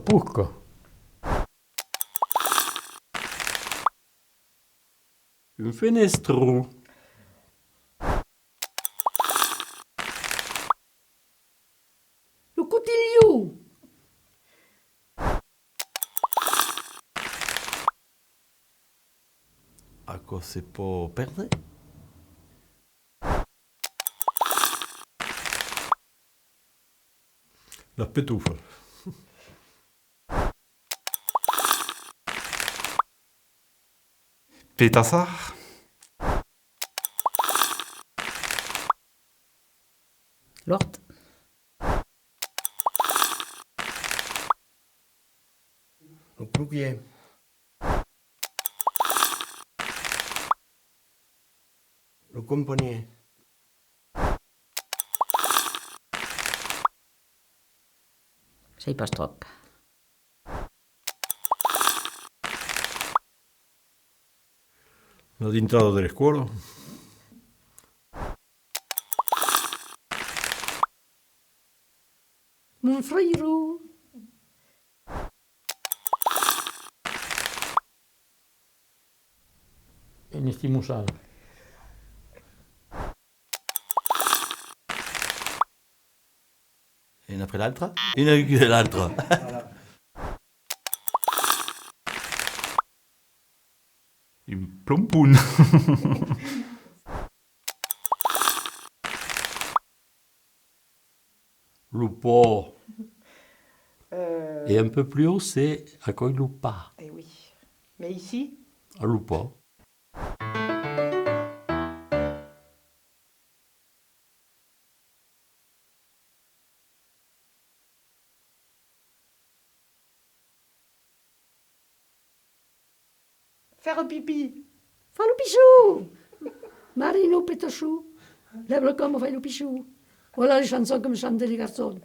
pucco. Un fenestro. Le cotillon. A co se può perdere? La petufa. Petasar. L'orte. Le clouquier. Le componnier. Sei pas trop. La d'intrada delle scuole. Monfreiro. E ne stiamo usando. Una après l'altra? Una che l'altra. Un plompun. Lupo. Et un peu plus haut, c'est à quoi lupa. Eh oui. Mais ici, À lupo. faire pipi. Fa le pichou. Marino Pétachou. Lève le corps, fait le pichou. Voilà les chansons que me chantaient les garçons.